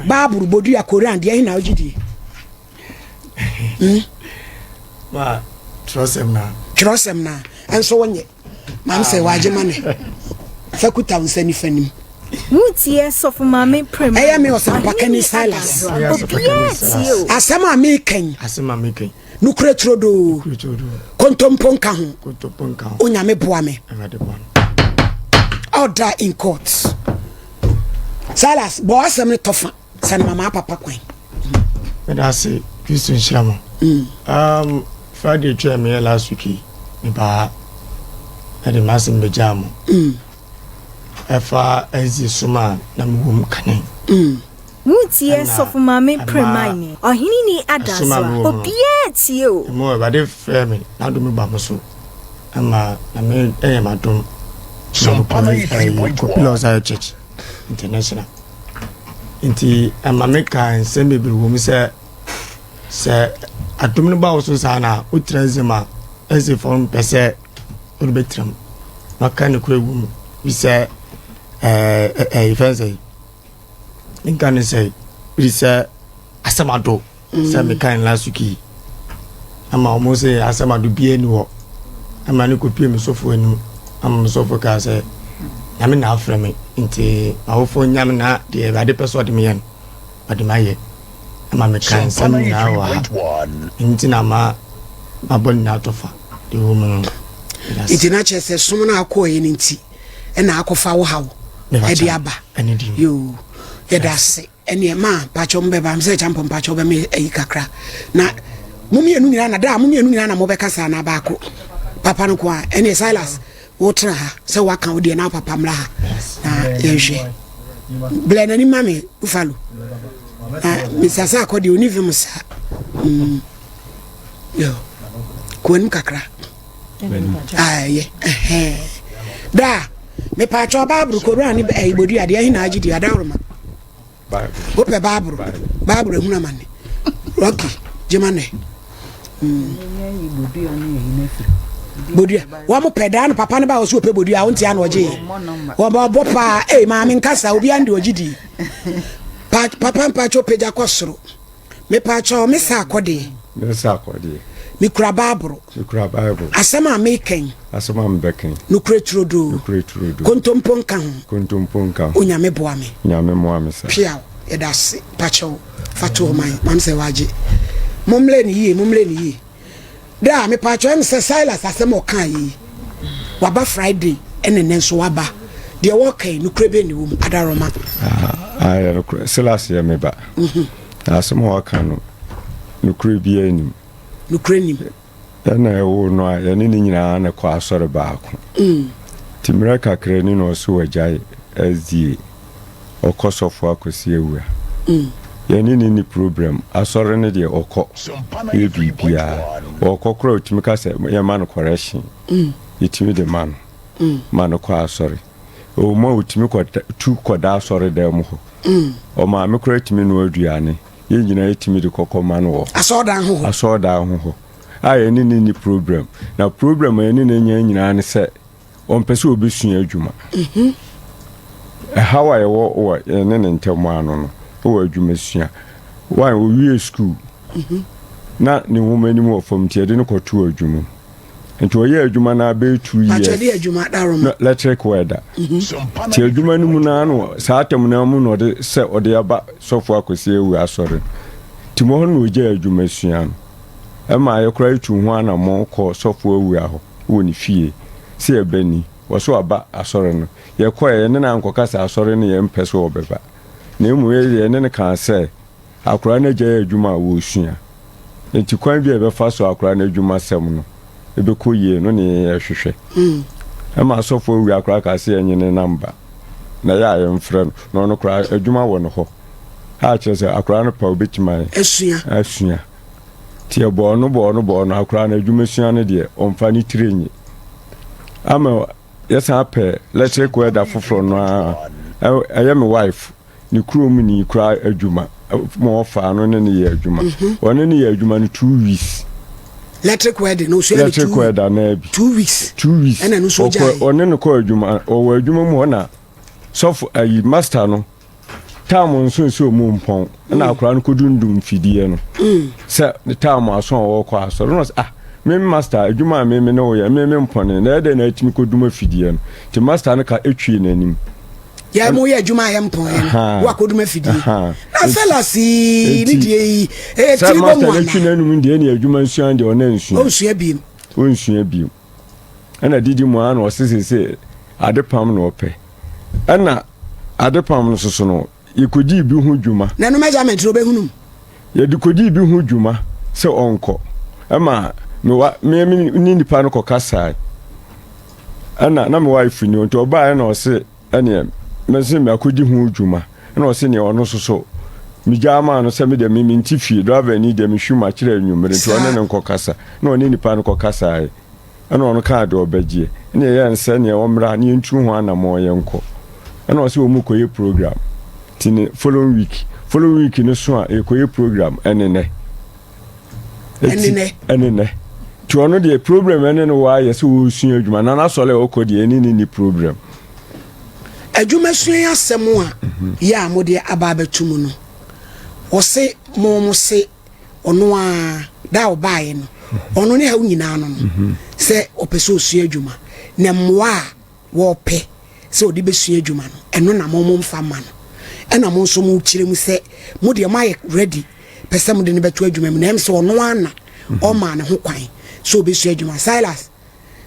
Bible bodu ya Koran dia hina ogidi. Ma trosem na. Enso wonye. Mam se waje mane. Fakuta unsani fanim. Mutie sofu mame prem. Eya me Sompa kani Silas. Asema me kan. Nukre trodo. Kontomponka ho. Onyame boa me. Order in court. Silas, boss am tofa. San mama papa kwen. And I say, Christian Shama. Friday try me last week. Me ba at the massive bejamo. Efa ezi suma na mum kanen. Mutie sofu mame premine. Ohini ni adaswa. Obie tio. Mo ba de frame na do me ba so. Ama na me madum. Sompa 93.1 Church International. Inti ama meka nsem bebre wo mi se adum no ba wo so sana utrazema eze form pese urubetram maka ne kure wo mi se ifense nkane se bi se asamado se meka en last week ama omo se asamado bie ni wo ama ne kopie mi sofo anu am so focus nyame na afreme nti awofo nyame na de bade peso de meyen bade maye ama me kan sam na wa nti na ma abon na tofa de woman iti na chese sum na akoye nti e na akofa wo hawo e de aba yo ye dase ene ma pacho mbeba mse champo pacho be me eyi kakra na mumienu nyina na da mumienu nyina na mo be kasa na ba ko papa no kwa ene Silas wotra ha se waka wo de na papa mra ha na yehwe blena ni mame ufalo Mr. Sarkodie onive musa yo kwenu kakra aye da me pa cho babru Koran ni ibodu ade hina agidi adaroma ope babru ehuna mane Rocky jemane ibodu ani ehina bodia wa mo pedano papa ne ba wo so pe bodia wonti an oje wo ba bopa ma me nkasa obi ande ogidi papa cho peja kosoro me pa cho me Sarkodie me kura Bible asema making asema mbeken nukre trodo kontomponka onyame boa me nyame moa me sa pia edase pacho fatu man mam se waje momle ni yi da me pacho em se Silas asema okan yi waba Friday ene nenso waba de wokai nukre be ni wum adaroma nukre Silas ya meba asema wakan nukre bi anim nukre nim na ewo no a yani ni nyina na kwa asore baako timira kakra ni no so wajai azie okosofo akosi ewua yani ni problem asore ne de okọ bibia okokro otimika se ya man correction itimi de man kwa asore o ma otimi kwa tu koda asore de mo ho o ma me kro itimi no aduane ye nyina itimi de kokoma no asoda ho yani ni problem na problem yani ne nyina ne se on pese obesua adwuma how I wo ne ntemo ano no wo adwuma sua why we school na ni woman ni mo fom tie de no kwoto adwuma nti oye adwuma na be 2 years actually adwuma darom electric weather tie adwuma ni mu na no saatem na mu no de se ode aba sofo akosi ewu asore timo no oje adwuma sua no ema ayekora itu ho ana mo ko sofo ewu aho woni fie se ebani woso aba asore no ye koye ne na nkokasa asore no ye mpeso obeba na emu ye ne kan se akora na je adwuma wo sua enti kwan bi ebe fa so akora na adwuma sem no ebe koye no ne ye hwehwe ema asofo ewu akora ka se enye ne namba na ya ye mfre no no kora adwuma wo no ho ha chese akora no pa obetima asua tie bo no akora na adwuma sua ne de omfa ni tirenyi ama yesa ape electric weather foforo no I am my wife ni krom ni kra adwuma mo fa no ne ye adwuma one ne ye adwuma no 2 weeks electric weather no so electric weather na bi 2 weeks ena no so jai one ne ko adwuma o adwuma mu na so ayi master no time nso so mu mpon na akora no kodundum fidie no se the time aso wo kwa aso no me master adwuma me no ye me mpone na ede na atimi koduma fidie no ti master no ka etwi nanim ya mo ye adwuma ye mpon wa koduma fidie na Silas ni die tiri bo mo na etwi nanim die na adwuma nsuan de ona nsuan onsua biem ana didi mu an o sesese adepam no ope ana adepam no soso no yekodi bi hu dwuma na no measurement ro be hunum ye dikodi bi hu dwuma se onko ama me ni nipa no kokasa ana na me wife ni onto ba na o se ene me se me akodi hu dwuma na o se ne ono soso mi jama no se me de me ntifi driver ni de me hwuma kire anwumre to one ne kokasa na oni nipa no kokasa ana ono ka de obagie ne ye nse ne omra ne ntu hu anamo ye nko ana o se o mu koye program tini following week no so a ekoye program enene to ono de program enene wa ye se wo sua adwuma na sole okodi enini ni program adwuma sua asemo a ya mode aba betumu no o se mo se ono a da obaye no ono ne ha nyina no se opeso sua adwuma na mwa wo pe se odi be sua adwuma no eno na mo mfa ma no ena mo so mu kire mu se mo de ma ready pese mo de ne beto adwuma mu na em se ono ana o ma ne ho kwan so be sua adwuma Silas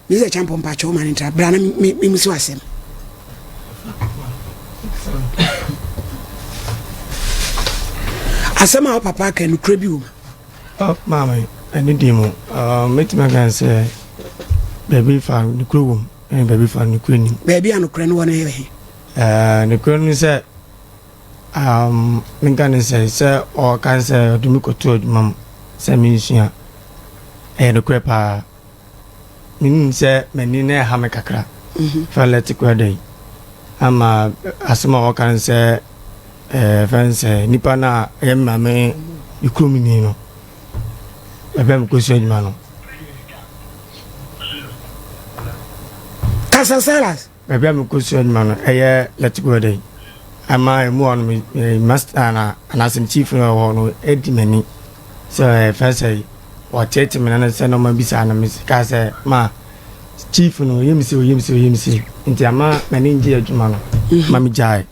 mi se champion pa cho man ntra bra na mi mu so asem asema o papa ka no kra bi wo mama ani dimo metima kan se baby fa ni kra wo baby fa ni kra ni baby anu kra no wona he ni kra ni se minkan se o kan se dumi ko to mam se mi nsua no kra pa min se meni na ha me kakra fa let ko dai ama asema o kan se fanse nipa na mame ikromini no ebem ko so adwuma no kasa Silas ebem ko so adwuma no let go dai ama emu on master na anasim chief no edimani so fanse o tete menana se no ma bisa na misika se ma chief no yemisi nti ama mani nje adwuma no ma mi jai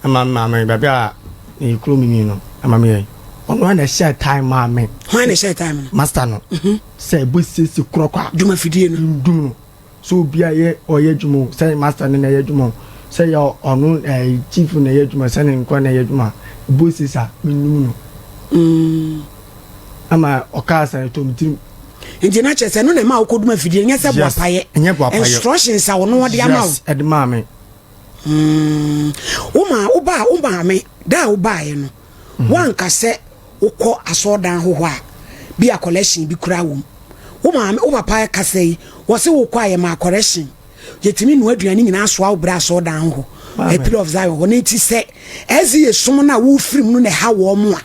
mama baba e kromini no mama ye ono na share time mama why na share time master no say bosisi krokwa duma fidie no dum no so bia ye oye dwumo say master na ye dwumo say ya ono chief na ye dwumo say nko na ye dwumo bosisa minum no ama okasa to mitim nti na chese no na ma okoduma fidie nya se boapaye instructions a wono de ama yes ed mama Uma me da ubaye no wanka se ukọ asodan hoho a bi a collection bi kura wo uma papa ka sei wo se ukọ aye ma correction yetimi no aduane nyina so a bra asodan hoho a period of Zion ho nti se ezi yesom na wo firim no na ha wo mo a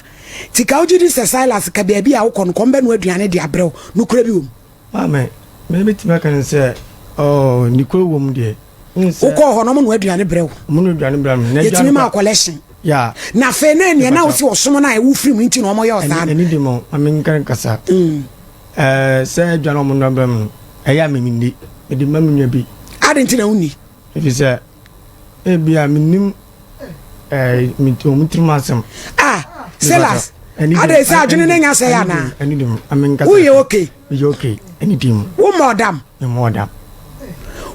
tika ojidi se Silas ka bia bi a wo kon kombe no aduane de abrew no kura bi wo mama me betima kan se oh nikoro wo mu de uko ho no mo aduane brew mo no aduane brew na yetimi ma collection ya na fe na ne na wo si osom na e wo firim nti no mo ye osan eni de mo amen kan kasa se aduane mo no bem eya me mindi e de mamunwa bi ade nti na uni if se e bia minim mi to mutrimasem Silas ade se adwene na nya se ya na eni de mo amen kasa we okay eni de mo wo modam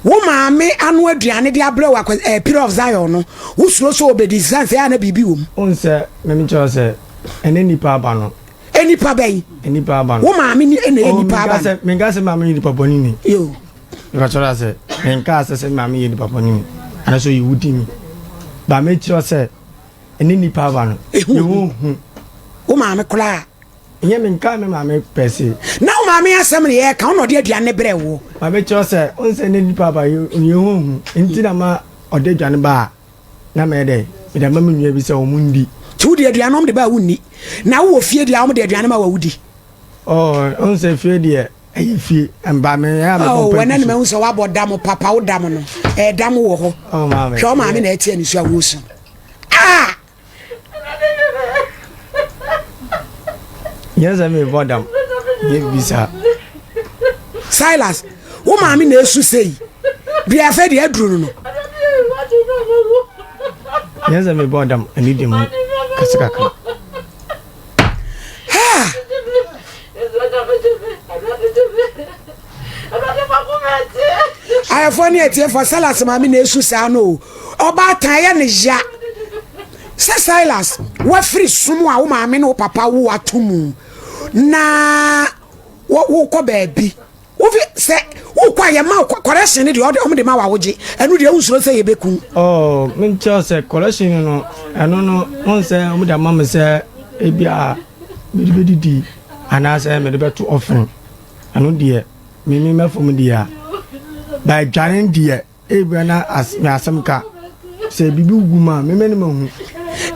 wo maame anu aduane de abrewa period of Zion no wo suro so obedi san se ya na bibi wo onse me mi cho se ene nipa aba no enipa bai enipa aba no wo maame ni enipa aba me ga se maame ni papa ni yo ra cho se me ga se maame ni papa ni ana so yudi mi ba me cho se ene nipa aba no yo wo maame kula nye me nka me maame pese na wo maame asem ne ye ka ono de aduane brewo ma be cho se onse ne nipa ba yo hu nti na ma ode aduane ba na me de me da mamu nwa bi se o mundi tu de aduane om de ba wunni na wo fie de am de aduane ma wa wudi onse fie de ayi fie amba me ya me papa wena ne me hu se wa bodam papa wo dam no dam wo ho maame hwo maame na etie ni su a wo su Yes, I mean bodam. Ye bisa. Silas, wo maami na esu sei. Bi afa de aduru no. Yes, I mean bodam. I need him. Kasaka. Ha. Ayafo ni etie for Silas maami na esu sa no. Oba tan ya ne ja. Silas, what free sumu a wo maami na wo papa wo atumu. Na wo ko baby. Wo fi se wo kwa ye ma correction ni de o de ma wa woje. Enu de usuro se ye beku. Oh, min cho se correction no. Eno no won se o de ma me se ebia me be didi. Ana se me de beto offering. Eno de me mefom dia. By Janin dear, Abrana as me asamka. Say bibi uguma, me many mo.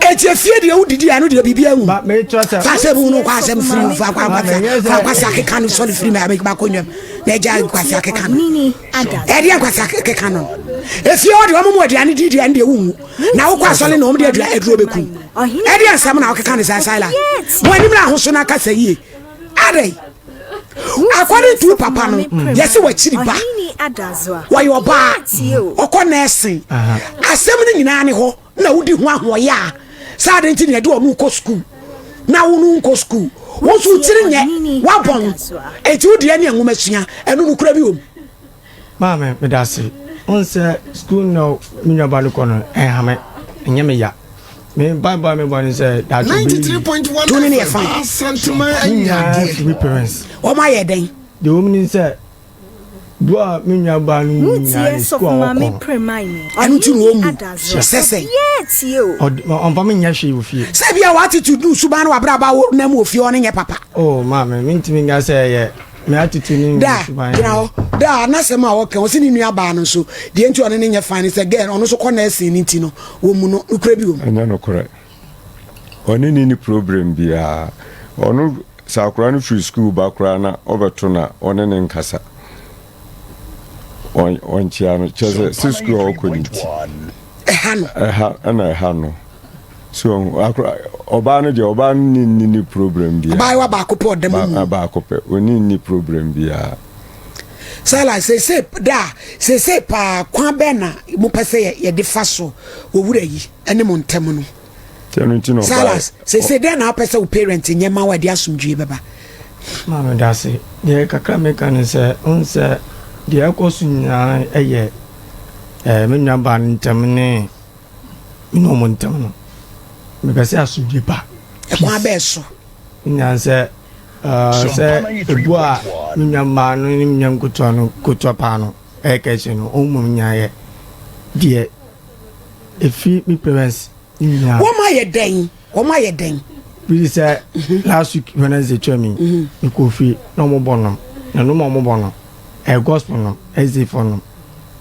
Eti efie de wo didi anu de bibia hu. But me trust her. Fa se bu no kwa sem free fa kwa sa kanu so free me ba konwam. Na ja kwa sa kanu. Nini ada. E de kwa sa kanu. Efie o de wo mo aduane didi anu de wu. Na wo kwa so le na wo de aduro beku. E de asam na wo kanu sa Silas. Mo ani mra ho so na kasa yie. Adai. According to papa no, yes we chiri ba. Why you ba? Oko nursing. Asem ni nyina ne ho na wudi ho ahoya. Sa de nti ne de onu ko school. Na wonu nko school. Wo so chiri nye wa bon. Eti wudi ani enwoma sua. Enu nu kura bi om. Mama me da se. On se school no minya ba no kono hame. Enye me ya. Me Bible me born say that 93.1 to ne fa. Sentiment and parents. O ma ye den. The woman say do a minya ba no nya school mama premine. Anu ti wo mu. Sese. Yes you. On pa minya hwe wo fie. Se bia what attitude no suba no abra ba na mu ofie on nye papa. Oh mama me ntimi nga say ye me attitude ni suba. Da na se ma wo kan o se ni nua ba no so de enti on ne nye fine se girl on so kona esi ni ti no wo mu no ukura bi wo. Anya no kora. Oni ni problem bia. Onu sakura no free school ba kura na obeto na one ne nkasa. On chiano cheze school okuliti. Ehano. So oba no de oba ni problem bia. Ba wa ba ko po dem mu. Ba ko pe oni ni problem bia. Sala se pa kwa be na mo pese ye de fa so wo wura yi ene mo ntem no. Tiano Silas se de na pese wo parent nyema wa de asumdwe beba. Mama da se de kakra me kan se on se de akosu nya eye me nya ba ntem ne ino mo ntem no. Me pese asumdwe ba. E kwa be so. Nya se se ebu a nyamba no ni nyankuto no kuto pa no e keche no o mu nya ye de efi mi parents nya wo ma ye den we say last week when I say to me e ko fi no mo bonom na no mo bonom e gospel no e zi for no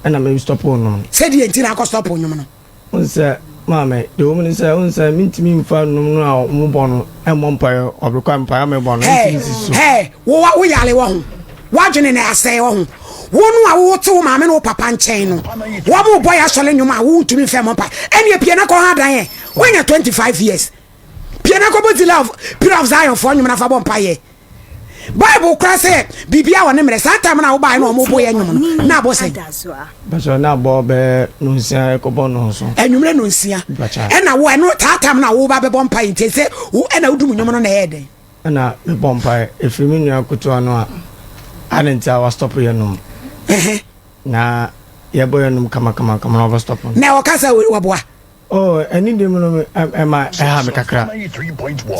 and I may stop on no say the enti na ko stop on no on say mama the woman say on say mintimi mfa no no mo bono e mo mpae obrekwa mpae me bono hey wo yale wo ho wadwene na asay wo ho wonu a wo te wo maame no papa nchen no wo mo boy asole nwuma a wo ntumi fe mo mpae ene pie na ko ha dan ye when you 25 years pie na ko boti love pure of Zion for nwuma na fa bo mpae Bible class bibia won mere satam na wo ba na mo boy nwuma na bo say baso na bo be no nsia ko bo no so enwumre no nsia e na wo eno tatam na wo ba be bo mpae ntese wo e na wudum nwuma no na ye den na me bo mpae efimi nua kuto no a anenta wa stop ye no na ye boy no kama na wa stop na wo kasa wo boa oh any dem no ma ha me kakra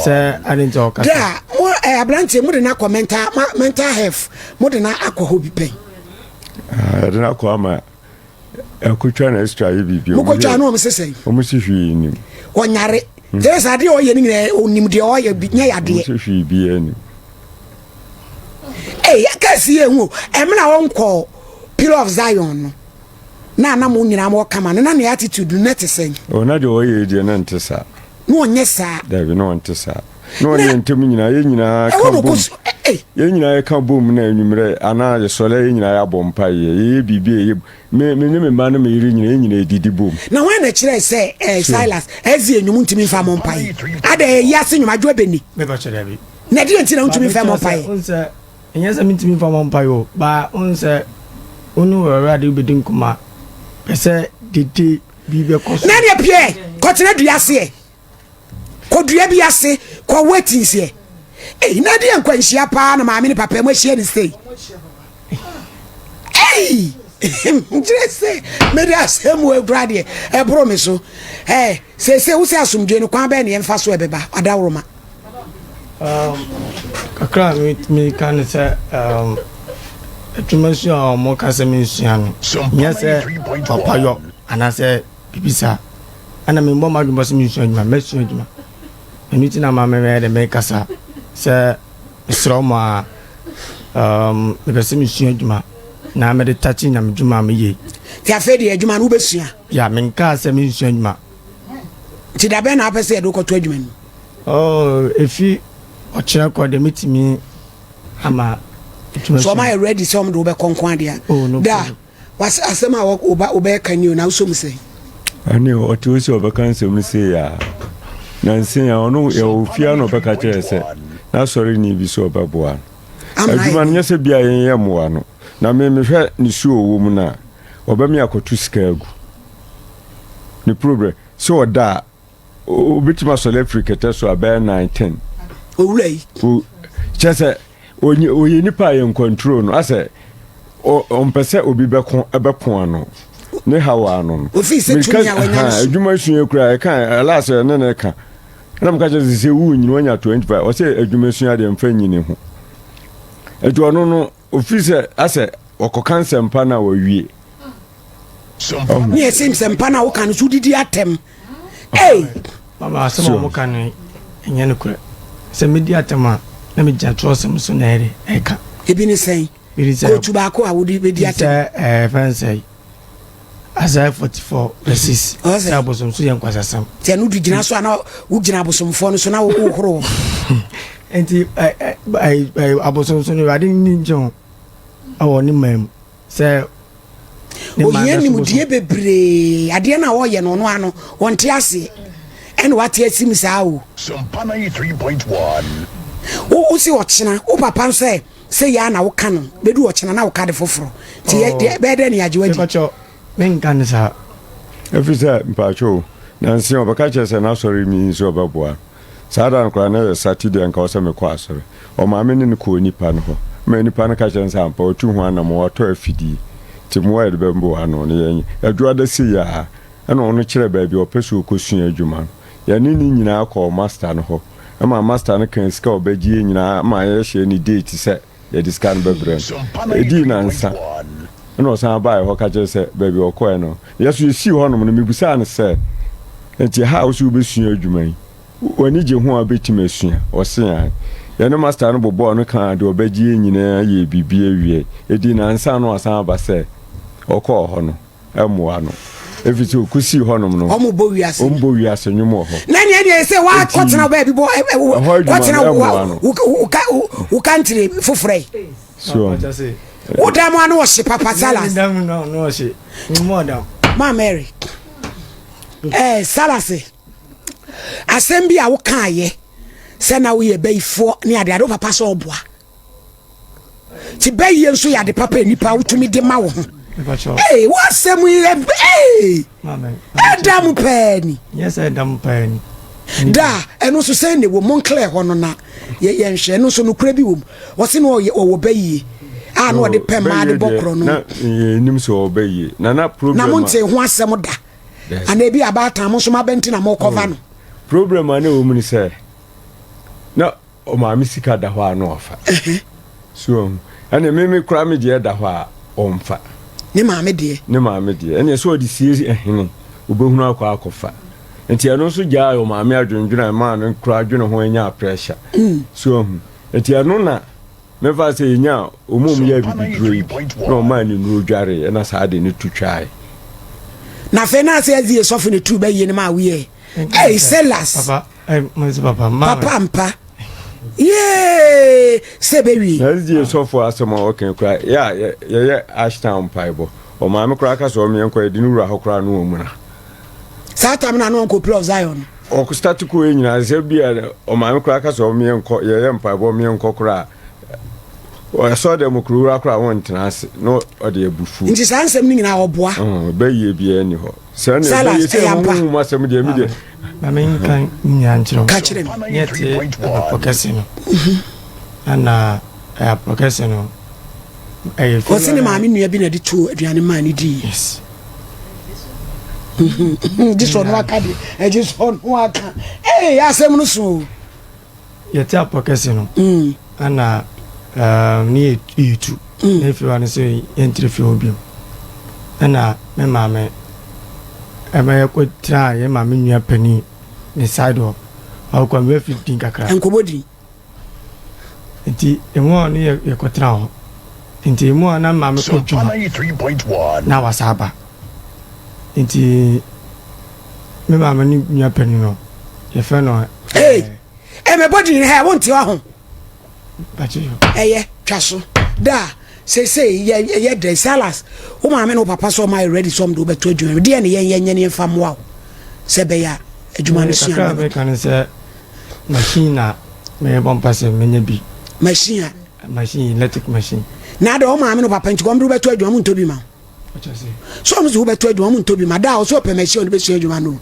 se anenta o kasa da mo ablante mo de na commenta mental health mo de na akọ bi pen de na akọ ama ekutwa na extra ye bibio mo ko twa no mo sesei o mo si hwi ni onyare there sa de o ye ni onim de o ye nya ya de mo si hwi bi ani akasi enwo emna wonko pillar of Zion no na mo nyina mo kama na na attitude na tesen o na de o ye de na ntesa no onye sa da bi no ntesa no ye ntem nyina ye nyina ka bom ye nyina ye ka bom na enwumre ana ye sole ye nyina ya bompa ye bibie ye me ma na me yiri nyina edidi bom na wan na kire se Silas ezi enwum ntimi fa mo mpa ye ada ye ase nwuma dwo beni me ba kire bi na di enti na ntumi fa mo pai unse enyesa mintimi fa mo pai o ba unse unu already ubedi nkuma pese didi bibe koso na ne pie ko tena dua ase ko dua bi ase ko waiting se na di nkwanhia pa na maame ne papa mo hia ni sei Jesse, maybe I say more brady, a promise so. Say, who says some Jane Quaben and fast webber, a dowroma. A crowd with me can say, a tremendous more Casamisian. Yes, Papa York, and I say, Pipisa. And I mean, more my mission, my message. And it's not my mamma, the makers, sir, Sroma, the Casamisian. Na me de touching na mjuma me ye ti afedi adwuma no besua ya me nka se me nsua adwuma ti da be na apese e do ko to adwuma ni efi o kire ko de mitimi ama so my ready some do be konkwan dia da was asema oba kan you na so mu say ani o ti o se oba kan se mu say ya na nsin ya ono ya ofia no be ka kire se na sorry ni bi so oba boa adwuma no nyese bia yen mo ano na me hwe ni su owo mu na obami akotu sika agu ni problem so oda obitima South Africa teso abe 19 owulai chese oye nipa yen control no ase ompese obi ebekon ano ne hawa no office tunya wanya adwuma sunye kura e kan alase ne ne ka na mka chese se wu nyini wanya 25 o se adwuma sunya de mfa nyini ho ejo no office ase okokan sempa na wawie ni esim sempa na wo kan so didi atem mama asema mo kan enye ne kure se medi atema na me ja trosem so na ere eka ebi ni sen ko tuba ko awodi bedi atem fancy Isaiah 44:6 se abosom so yenkwasasam te no du gina so ana wo gina abosomfo no so na wo horo enti abosom so no ade ni njon awo ni mam se oye ni mudie bebre ade na wo ye no no ano wonte ase en wate asim saa o Sompa 93.1 o si ochina o papa nse se ya na wo ka no bedu ochina na wo ka de foforo ti be de ni ajewaji pacho menkan sa efisa mpacho na nsi obaka chese na sorry mi so obaboa sada nkra na Saturday nka ose me kwa asore o ma me ni ko nipa no ho me nipa no ka chese ampa otu hu ana mo to afidi ti mo wa de bembo ano ne yen adwa da si ya ana ono kire ba bi opesu okosua adwuma ya ni nyina akọ master no ho ama master no kan ska obagie nyina ma ya hye ni date se ya diskan bebre edi na nsa no san ba ho ka chese ba bi okọ no yesu si ho no me bibusa ne se enti house u besua adwuma yi wani je ho abetima asua o se ya ya no master no bobo no kan de obagie nyina ye bibie wie edi na nsa no asan ba se okọ ho no emwa no efiti okusi ho no no ombo wiase nyumo ho na ne say wa kotena ba bi bo kotena u country fofrey so o da mo anu o she papa Silas no she ni mo da ma Mary Silas asembi a wo kan ye se na wo ye bayifo ne ade ade papa so oboa ti bayi nso ya de papa nipa wutumi de ma wo ho what some we mama Adam penny yes Adam penny da eno so say ne wo Moncler ho no na ye nhwe eno so no kura bi wo wo se no wo bayi a no de pen ma de bokro no na nim so bayi na problem na monte ho asem da ana bi abata mo so ma benti na mo cover no problem ana wo muni say na o ma misika da ho ano afa so ana me kura me de da ho a omfa ne maame de ene so di sie ehene obehunu akwa akofa enti ano so gya yo maame adwendwena ma no kura adwene ho anya pressure so enti ano na me fa se nya omum ya bibidro no ma ni nuru dware na sa de ne tutwae na fe na se azie so fe ne tu ba yene ma we Silas papa papa mpa yeah sebewi azie so for asema okay kura ya Ashtown Bible o ma me kura ka so me enko edi nuru ahokura no omuna Satam na no ko Pro Zion o start ko nyina se bia o ma me kra ka so me enko ye mpa bo me enko kra o so de mo kru kra won tenase no o de abufu nti sansem ni nyina oboa be ye bia ni ho se na be ye mo asem de me de na me kan nya nchiro ka kire me yete apokase no ana apokase no o se ni ma me nua bi na di to aduane ma ni di yes this one wakadi just on waka asem no so yete apokase no ana ni itu if you want to say interview obi ana me mama ema ko tra ye mama nua pani ni side of how come we fit din kakra Nkomo di nti emo ni ye ko tra ho nti emo na mama ko djuma 93.1 na wasaba nti me mama ni nua pani no ye fe no me body ni ha won ti wa ho bachi ye twaso da say ye de Silas o ma me no papa so my ready some do beto adwuma de ne ye ne fam wa se be ya adwuma no sia na be kan se machine na me bon passe me nya bi machine electric machine na da o ma me no papa nti ko mdo beto adwuma mu ntobi ma so mo zo beto adwuma mu ntobi ma da o so pe machine no be sia adwuma no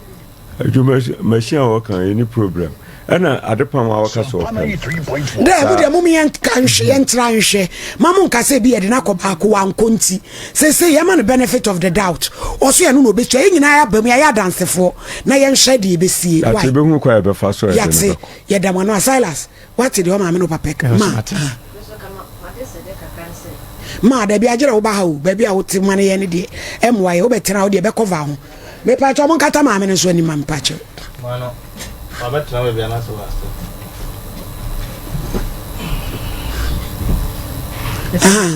adwuma machine o kan any problem ana adepam wa waka so da bi de mum yen kan hwe yen tra hwe mamu nka se bi ye de na ko ba ko wa nkonti se ye ma no benefit of the doubt o so ye no be so nyina ya bam ya dansefo na yen hwe de be sie why ati be hu kwa be fa so ya te ye da mo no Silas what de o ma me no papek ma da bi agere wo ba ha wo ba bi a wo te mane ye ne de emwa ye wo be tena wo de be cover ho me pa cho mon kata ma me no so ni ma pa cho mano abetra we bia na so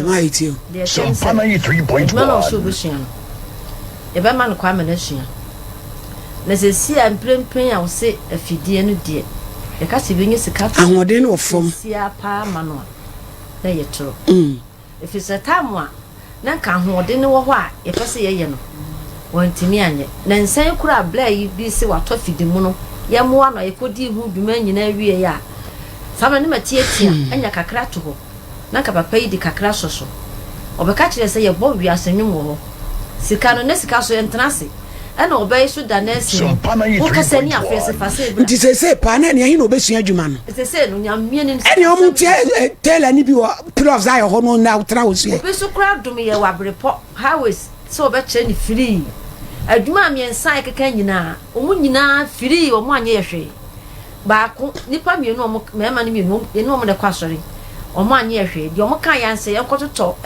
my too Sompa 93.1 man so busuan e be man kwa me na suan na se si a mpremprem a wo se afidie no de e ka se benye sika ahode no fom si a pa ma no na ye tro if it's a time wa na ka ahode no wo ho a e fa se ye no wantimi anye na nsan kura bla yi bi se wato fidi mu no ye mo ano ye kodi hu duma nyina wie ya sama ne matietia anya kakra to ho na ka papa yi di kakra soso obeka kire se ye bo wi asenwum ho sika no ne sika so entrance ana obey so da na si o ka se ni afese fase bra nti se pa na ne hin obesua adwuma no se no nya mie ni ene o mu tie tell ani bi wo prof za ho no na utra wo sie obesu kra dum ye wa brepo highways so obekye ni free adwuma miensa ekeka nyina omu nyina free omu anye yehwe baako nipa mienu omu mema ni mienu enu omu de kwasori omu anye yehwe di omu kan yanse yekototo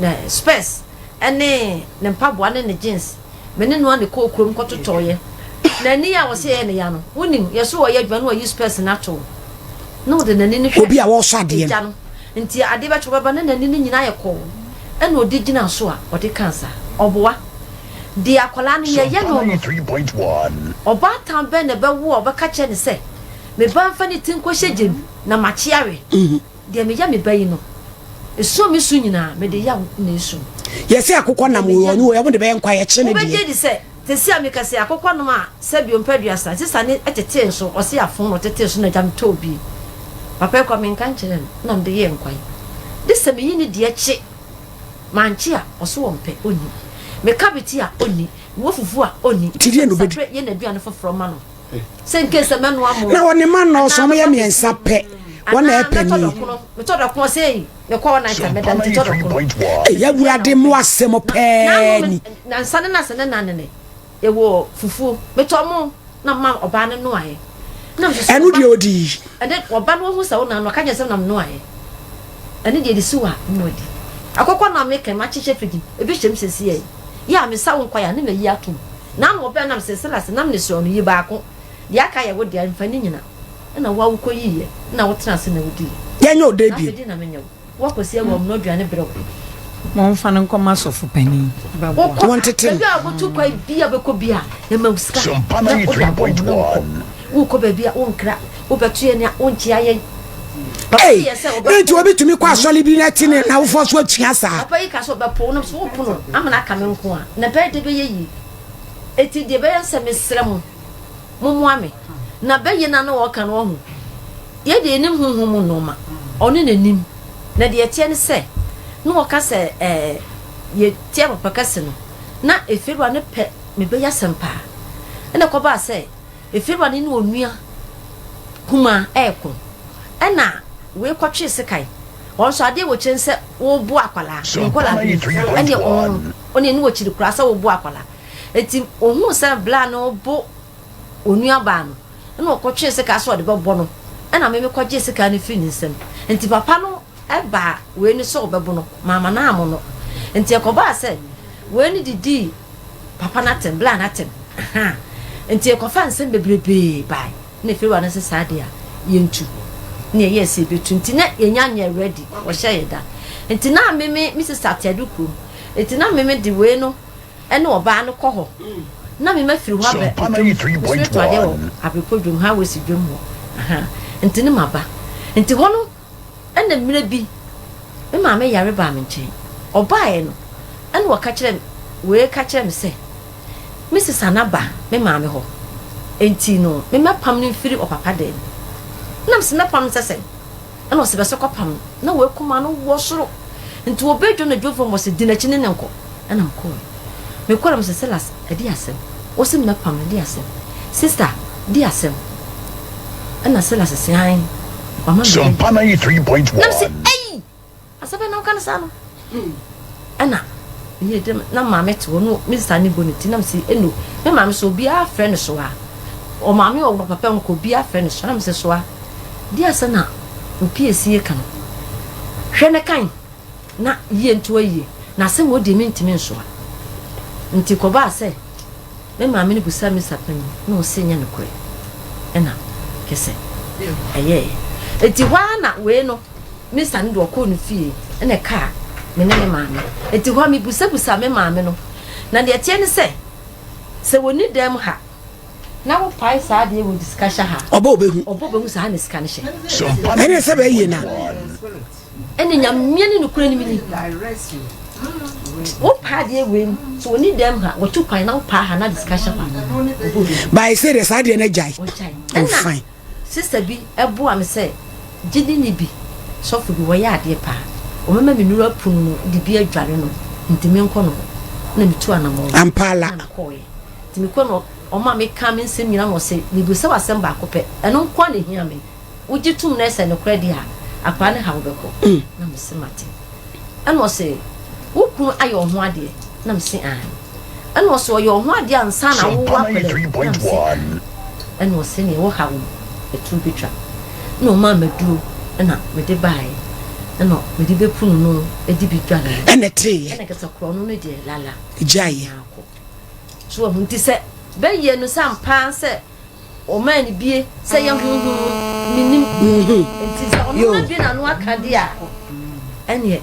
na space ene ne mpaboa ne jeans mene no ane ko krom kototo ye na ni ya wo se ye ne ya no wonim yeso wo ye adwuma no yi space na to no de nani ni hwe obi a wo so ade no nti ade ba choba na nani ni nyina ye ko ene odi gina so a odi cancer oboa di akola no ye no 93.1 oba tan be ne be wo obeka che ne se me ban fa ni tin ko hyegem na machiawe de me ya me bayi no eso mi su nyina me de ya na eso yesi akokọ na mo no ye mo de be nkwa ye che ne de obe de se te si amika se akokọ no ma se bi ompadua sa ne etete so o se afon no tete so na jam tobi papa ko me nkan kire na me de ye nkwa de se me yi ni de eche manchi a o so wompe oni me kabiti a oni wo fufu a oni tidie no bedi ye na aduane foforo ma no se nke se menu amo na woni man no so mo ye miensa pe wona e pani me to do ko sei me ko na ta me dan to do ko ya buade mo asem pe ni na nsane na sene na ne e wo fufu me to mo na ma oba ne no aye na me enu de odi ade oba no hu se wo na no ka je se na no aye ene de suwa no di akokọ na me kan ma chiche figi e bi hwem sesi aye ya me sa won kwaya ne me yi atom na no oba na me se Silas na me so no yi ba ko de aka ye wo de anfa ni nyina na wa wo koyiye na wo tena se na wodi ya nya odebi de na me nya wo kosi e wo no duane brɛ mo mfa no nkoma sofo pani won tete ya wo tu kwai bia be ko bia e ma usika Sompa 93.1 wo ko be bia wo nkra wo betu ye ne wo ntia ye Hey, enti obi tumi kwa asoli bi na tini na wo fo so atua sa papa yi ka so be po no so wo pono amana ka me nko a na be de be ye yi eti de be yanse me srem mumwame na beye na no woka no ho ye de enim honhom no ma ono nanim na de tie ne se no woka se ye tie papa kase no na efirwa ne pe me be yasempa ena ko ba se efirwa ne no onua kuma eko ena we kwatwe sekai on so ade wo chense wo bu akwala nkola ene oni ni wo chiri kura sa wo bu akwala eti ohun se bla no bu onua ba no ena okwatwe seka so de bebo no ena me kwaje seka ne fi nsem enti papa no eba we ni so bebo no mama na amo no enti ekoba se we ni didi papa na tem bla na tem enti ekofa nsem bebrebe bai na fi wa na se sade a yentu ne yes e betu nti na yenya ready wo hye yeda nti na meme Mrs. Atiaduku nti na meme di we no ene oba no kɔ hɔ na meme firi hɔ abe to ade wo abepodwum ha wo si dwom ho nti ne maba nti hɔ no ene mire bi me ma me yare ba me nkyɛn oba e no ene wo ka kyerɛ we ka kyerɛ me sɛ Mrs. Anaba me ma me hɔ nti no me mapam ne firi opapa de nam se na pam sese na o se be so kopam na we kuma no wo soro nti wo bedwo na dwofo mo se dinachi ne nko na mko me kwara mo se Silas edi asem wo se na pam edi asem sister di asem na Silas se han mama Sompa 93.1 nam se ei asabe na kan sa no ana ye dem na mama te wo no Mr. ni boniti nam se eno me mama so bia friend so a o mama o papa nko bia friend so nam se so a dia sana opiesie kan hwene kan na ye nto aye na se mo de mentimi nso nti ko ba se me ma me ne busa me sapan na o senya ne kore ena kese eye eti hwa na we no me san do ko no fie ena ka me ne ma me eti hwa me busa me ma me no na de tie ne se woni dem ha na wo pai sa de wo discussion ha obo behu sa ne scan she ene se be yi na ene nyamie ne nukura ni mini wo pa de we so woni dem ha wo tu kwan na wo pa ha na discussion ha by say the side na jai oh fine sister bi ebo am say gidi ni bi so fu bi wo ya ade pa o mama mi nura punu no di bi adware no ntimi nko no na mi tu anamo ampala ntimi ko no o ma me ka me nsem nyina no se ni bu se wasem ba akopɛ eno nko na hia me wo gitum na se ne kredi ha akwa ne ha wo beko na me se mate eno se wo ku ayo ho ade na me se an eno se yo ho ade ansa na wo wa pele eno se ne wo ha wo etu bitwa no ma maduro na me de bai eno me de bepunu no edi bitwa na ene te ene kesa kro no ne de lala jai so ho nti se be ye no sampa se o man bie se ye huhu minim nti se ono na bi na no akade a ene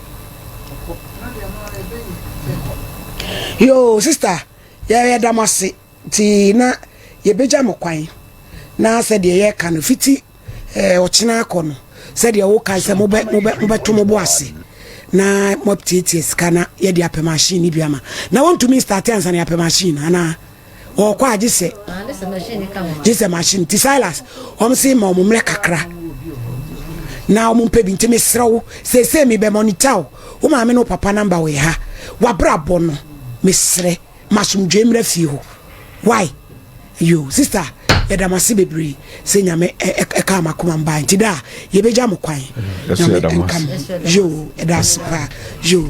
yo sister ye damase ti na ye beja mokwan na se de ye ka no fiti o china akono se de wo kan se mo beto mo bo ase na mo titi skana ye de apɛ machine bi ama na want to me start answer na apɛ machine ana o kwa agise jise machine ti Silas om se ma omumre kakra na omumpe bi ntime srewo se mi be monitor o ma me no papa number we ha wa brabo no mesre masumdwe mra fi ho why you sister yeda masi bebre se nyame eka makoma mba ntida ye beja mokwan yo eda spa yo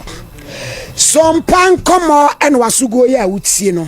Sompa Nkomo en wasugo ya utie no